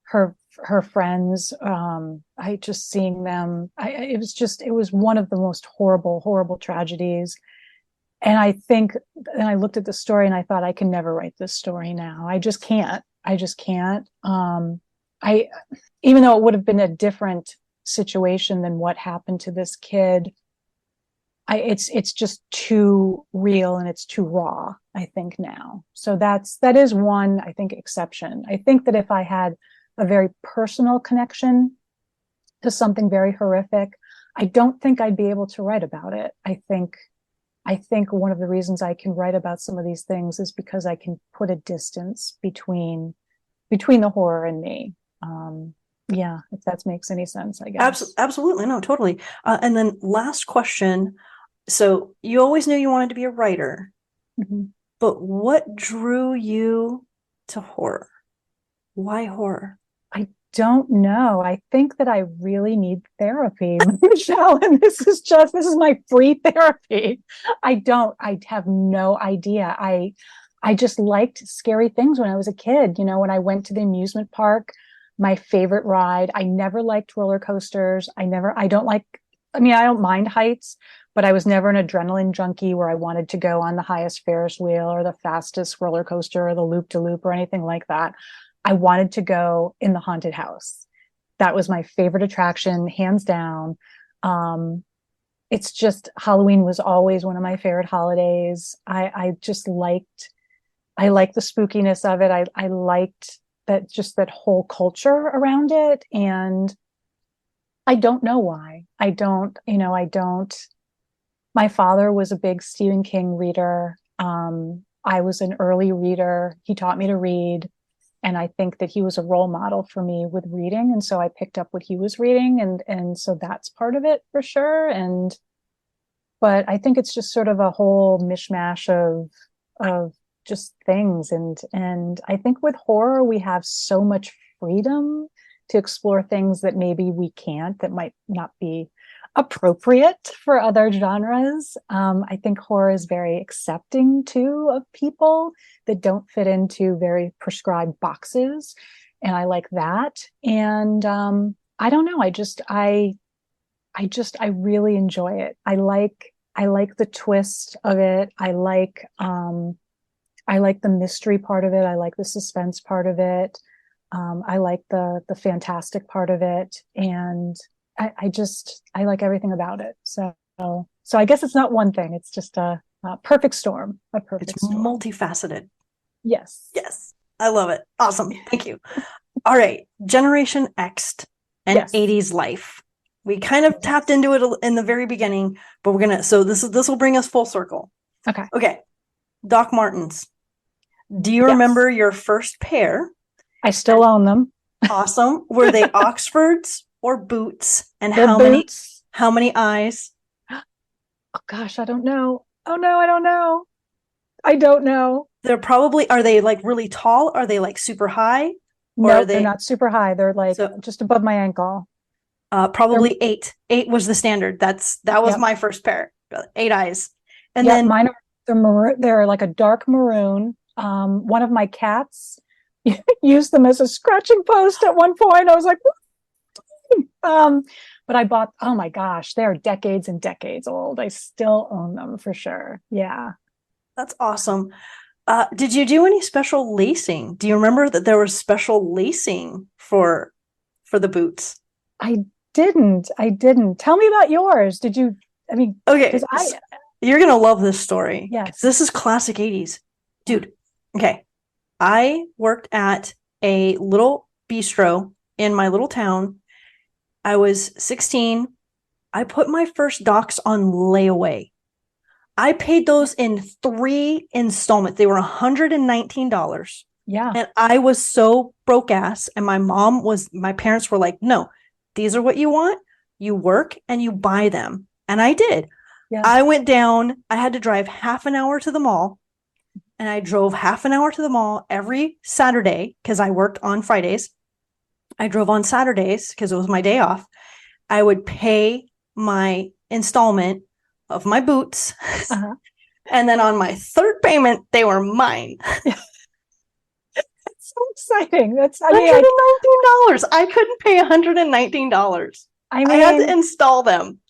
her friends, I just seeing them, it was one of the most horrible tragedies. And I looked at the story and I thought, I can never write this story now. I just can't. Even though it would have been a different situation than what happened to this kid, it's just too real and it's too raw, I think now. So that is one, I think, exception. I think that if I had a very personal connection to something very horrific, I don't think I'd be able to write about it. I think one of the reasons I can write about some of these things is because I can put a distance between the horror and me. Yeah, if that makes any sense, I guess. Absolutely. No, totally. And then last question. So you always knew you wanted to be a writer, but what drew you to horror? Why horror? I don't know. I think that I really need therapy, Michelle, and this is my free therapy. I have no idea. I just liked scary things when I was a kid. You know, when I went to the amusement park, my favorite ride, I never liked roller coasters. I don't mind heights, but I was never an adrenaline junkie where I wanted to go on the highest Ferris wheel or the fastest roller coaster or the loop-de-loop or anything like that. I wanted to go in the haunted house. That was my favorite attraction, hands down. It's just Halloween was always one of my favorite holidays. I liked the spookiness of it. I liked that whole culture around it. And I don't know why. My father was a big Stephen King reader. I was an early reader. He taught me to read. And I think that he was a role model for me with reading. And so I picked up what he was reading. And so that's part of it for sure. But I think it's just sort of a whole mishmash of just things. And I think with horror, we have so much freedom to explore things that maybe we can't, that might not be appropriate for other genres. I think horror is very accepting too of people that don't fit into very prescribed boxes. And I like that. And I don't know. I really enjoy it. I like the twist of it. I like the mystery part of it. I like the suspense part of it. I like the fantastic part of it. And I like everything about it. So I guess it's not one thing. It's just a perfect storm. It's multifaceted. Yes. Yes. I love it. Awesome. Thank you. All right. Generation X and 80s life. We kind of tapped into it in the very beginning, but this will bring us full circle. Okay. Doc Martens. Do you remember your first pair? I still own them. Awesome. Were they Oxfords or boots? And boots. How many eyes? Oh gosh, I don't know. Oh no, I don't know. I don't know. Are they like really tall? Are they like super high? No, they're not super high. They're like just above my ankle. Probably 8. 8 was the standard. That was my first pair. 8 eyes. And then mine they're like a dark maroon. One of my cats used them as a scratching post at one point. I was like, but I bought, oh my gosh, they're decades and decades old. I still own them for sure. Yeah. That's awesome. Did you do any special lacing? Do you remember that there was special lacing for the boots? I didn't. Tell me about yours. Did you, okay. You're going to love this story. Yes. This is classic 80s. Dude. Okay. I worked at a little bistro in my little town. I was 16. I put my first docs on layaway. I paid those in 3 installments. They were $119. Yeah. And I was so broke ass. And my parents were like, no, these are what you want. You work and you buy them. And I did. Yeah. I went down. I had to drive half an hour to the mall. And I drove half an hour to the mall every Saturday because I worked on Fridays. I drove on Saturdays because it was my day off. I would pay my installment of my boots. Uh-huh. And then on my third payment, they were mine. That's so exciting. That's $119. I couldn't pay $119. I had to install them.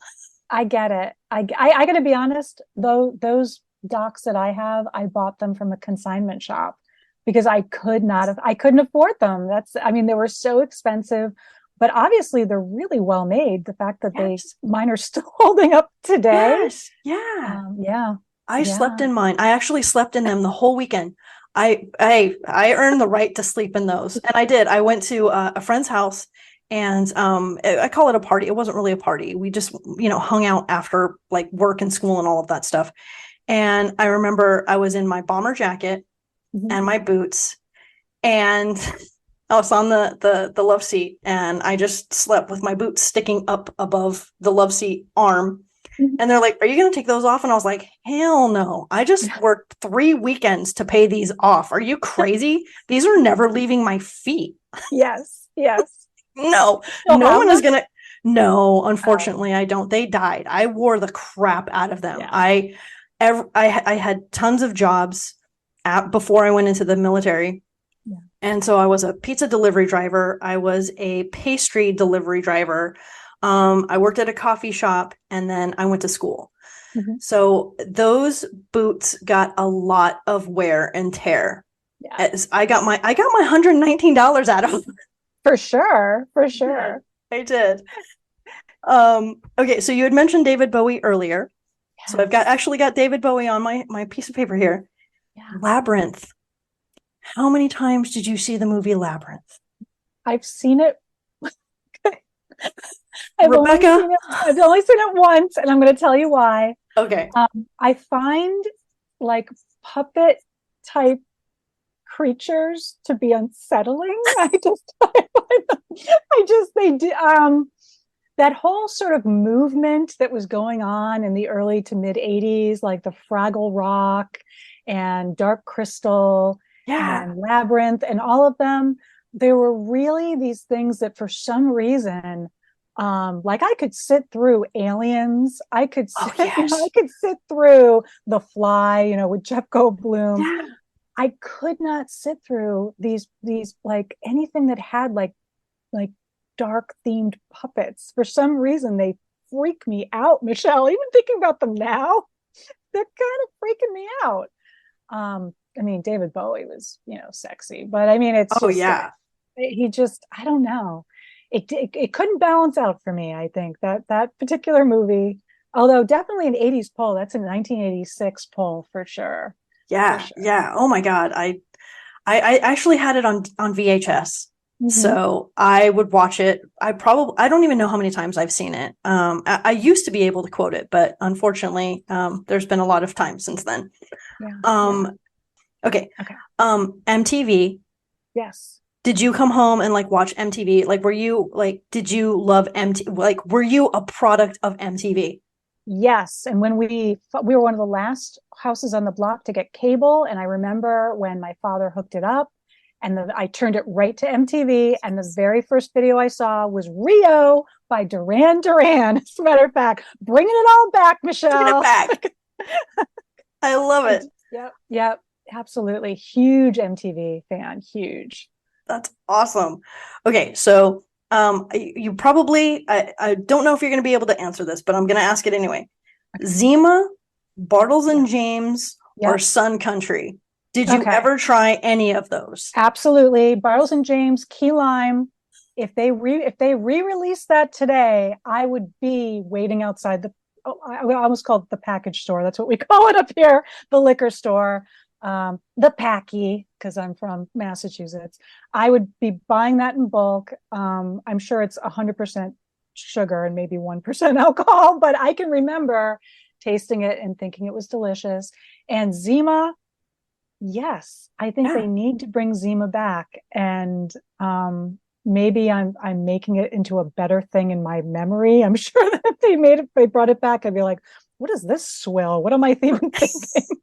I get it. I got to be honest, though, those docs that I have, I bought them from a consignment shop because I couldn't afford them. They were so expensive. but obviously they're really well made. The fact that Yes. mine are still holding up today. Yes. Yeah. Yeah. I slept in mine. I actually slept in them the whole weekend. I earned the right to sleep in those, and I did. I went to a friend's house, and I call it a party. It wasn't really a party. We just hung out after like work and school and all of that stuff. And I remember I was in my bomber jacket and my boots, and I was on the love seat, and I just slept with my boots sticking up above the love seat arm. And they're like, "Are you going to take those off?" And I was like, "Hell no. I just worked 3 weekends to pay these off. Are you crazy? These are never leaving my feet." Yes. No, no one is going to. No, unfortunately, I don't. They died. I wore the crap out of them. Yeah. I had tons of jobs before I went into the military. Yeah. And so I was a pizza delivery driver. I was a pastry delivery driver. I worked at a coffee shop, and then I went to school. So those boots got a lot of wear and tear. Yeah. I got my $119 out of them. For sure. I did. Okay, so you had mentioned David Bowie earlier. Yes. So I've actually got David Bowie on my piece of paper here. Yeah. Labyrinth. How many times did you see the movie Labyrinth? I've seen it. Rebecca? I've only seen it once, and I'm going to tell you why. Okay. I find like puppet type creatures to be unsettling. They do. That whole sort of movement that was going on in the early to mid 80s, like the Fraggle Rock and Dark Crystal and Labyrinth and all of them, they were really these things that for some reason, like I could sit through Aliens. I could sit through The Fly, with Jeff Goldblum. Yeah. I could not sit through these like anything that had like dark themed puppets. For some reason, they freak me out, Michelle. Even thinking about them now, they're kind of freaking me out. I mean, David Bowie was, sexy, but I mean, it's he just, I don't know. It couldn't balance out for me. I think that particular movie, although definitely an 80s poll, that's a 1986 poll for sure. Yeah. For sure. Yeah. Oh my God. I actually had it on VHS. So I would watch it. I don't even know how many times I've seen it. I used to be able to quote it, but unfortunately, there's been a lot of time since then. Yeah. Okay. MTV. Yes. Did you come home and like watch MTV? Like, did you love MTV? Like, were you a product of MTV? Yes. And when we were one of the last houses on the block to get cable. And I remember when my father hooked it up and I turned it right to MTV. And the very first video I saw was Rio by Duran Duran. As a matter of fact, bringing it all back, Michelle. Bringing it back. I love it. Yep. Absolutely. Huge MTV fan. Huge. That's awesome. Okay. So you probably, I don't know if you're going to be able to answer this, but I'm going to ask it anyway. Okay. Zima, Bartles and James, or Sun Country? Did you ever try any of those? Absolutely. Bartles and James, Key Lime. If they re-release that today, I would be waiting outside I almost call it the package store. That's what we call it up here. The liquor store. The Packy, because I'm from Massachusetts. I would be buying that in bulk. I'm sure it's 100% sugar and maybe 1% alcohol, but I can remember tasting it and thinking it was delicious. And Zima, yes, I think they need to bring Zima back. And maybe I'm making it into a better thing in my memory. I'm sure that if they brought it back, I'd be like, what is this swill? What am I even thinking?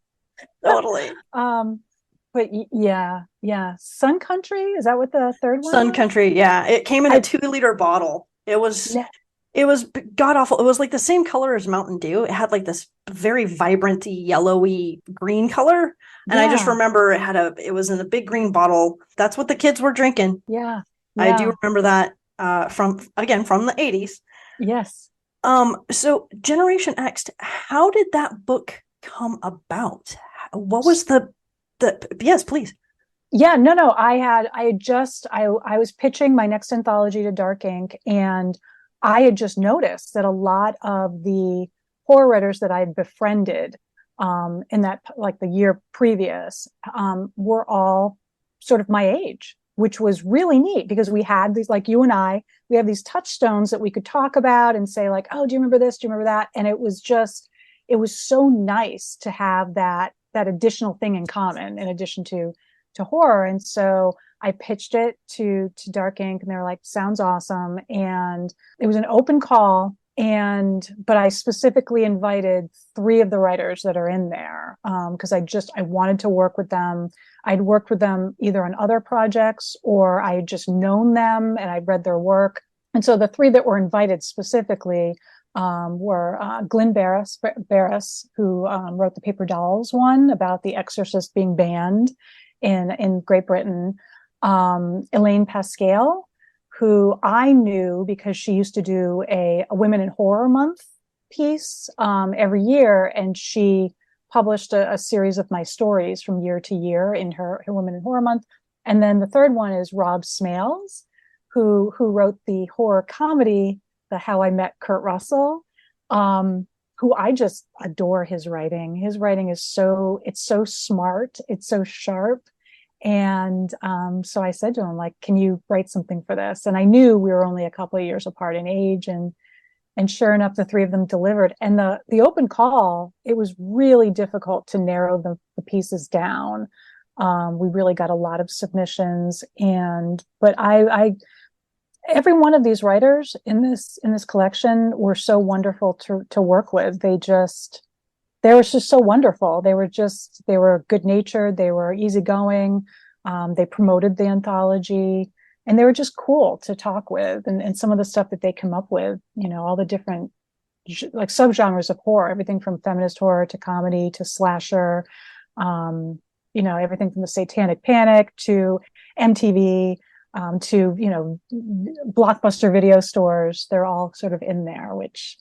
Totally. But yeah. Sun Country, is that what the third one Sun was? Country, yeah. It came in a 2-liter bottle. It was god awful. It was like the same color as Mountain Dew. It had like this very vibrant yellowy green color. And I just remember it was in a big green bottle. That's what the kids were drinking. Yeah. I do remember that from the 80s. Yes. So Generation X, how did that book come about? What was the yes, please. Yeah, no. I was pitching my next anthology to Dark Ink, and I had just noticed that a lot of the horror writers that I had befriended in that, like the year previous, were all sort of my age, which was really neat because we had these, like you and I, we have these touchstones that we could talk about and say like, oh, do you remember this? Do you remember that? And it was so nice to have that additional thing in common in addition to horror. And so I pitched it to Dark Ink, and they were like, sounds awesome. And it was an open call. But I specifically invited 3 of the writers that are in there, because I wanted to work with them. I'd worked with them either on other projects, or I had just known them and I'd read their work. And so the 3 that were invited specifically were Glenn Barris, who wrote the Paper Dolls one about the Exorcist being banned in Great Britain, Elaine Pascal, who I knew because she used to do a Women in Horror Month piece every year, and she published a series of my stories from year to year in her Women in Horror Month. And then the third one is Rob Smales, who wrote the horror comedy, The How I Met Kurt Russell, who I just adore his writing. His writing is so smart, it's so sharp. And so I said to him, like, can you write something for this? And I knew we were only a couple of years apart in age, and sure enough, the 3 of them delivered. And the open call, it was really difficult to narrow the pieces down. We really got a lot of submissions, but I every one of these writers in this collection were so wonderful to work with. They were just so wonderful. They were good natured. They were easygoing. They promoted the anthology, and they were just cool to talk with. And some of the stuff that they come up with, all the different like subgenres of horror, everything from feminist horror to comedy to slasher, everything from the Satanic Panic to MTV, to, blockbuster video stores. They're all sort of in there, which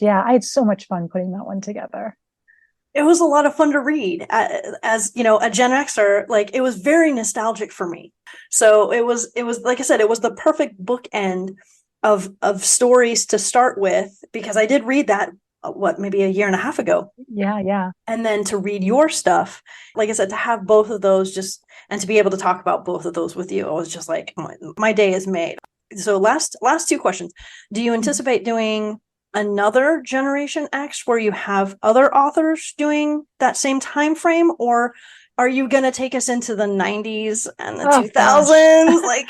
yeah, I had so much fun putting that one together. It was a lot of fun to read. As a Gen-Xer, like, it was very nostalgic for me. So it was like I said, it was the perfect bookend of stories to start with, because I did read that maybe a year and a half ago. Yeah. And then to read your stuff, like I said, to have both of those and to be able to talk about both of those with you, I was just like, my day is made. So last 2 questions. Do you anticipate doing another Generation X where you have other authors doing that same time frame, or are you going to take us into the 90s and the 2000s? Like,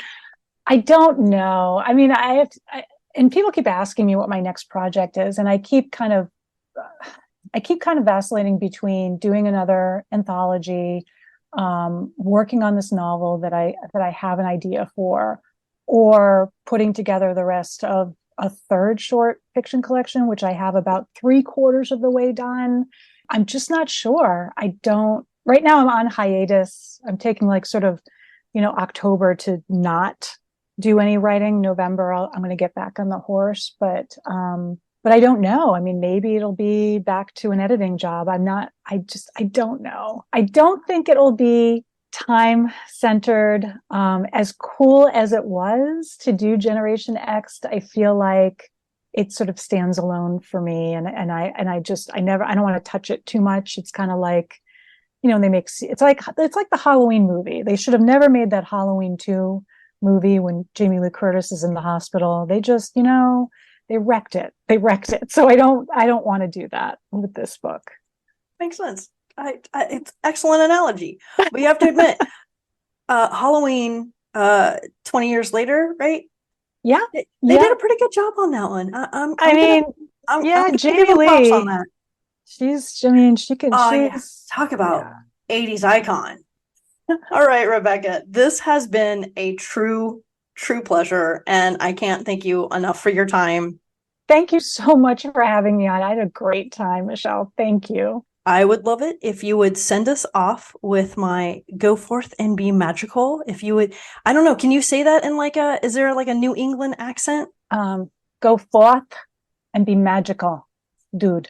I don't know. I mean, and people keep asking me what my next project is, and I keep kind of vacillating between doing another anthology, working on this novel that I have an idea for, or putting together the rest of a 3rd short fiction collection, which I have about 3/4 of the way done. I'm just not sure. Right now I'm on hiatus. I'm taking like sort of, October to not do any writing. November, I'm going to get back on the horse, but I don't know. I mean, maybe it'll be back to an editing job. I don't know. I don't think it'll be time centered. As cool as it was to do Generation X, I feel like it sort of stands alone for me. And I don't want to touch it too much. It's kind of like, it's like the Halloween movie. They should have never made that Halloween 2 movie when Jamie Lee Curtis is in the hospital. They just, they wrecked it. So I don't want to do that with this book. Makes sense. It's excellent analogy. But you have to admit, Halloween, 20 years later, right? Yeah, they did a pretty good job on that one. I'm Jamie Lee on that. She can. Talk about 80s icon. All right, Rebecca, this has been a true pleasure, and I can't thank you enough for your time. Thank you so much for having me on. I had a great time, Michelle. Thank you. I would love it if you would send us off with my "Go forth and be magical." If you would, I don't know, can you say that in is there like a New England accent? Go forth and be magical, dude.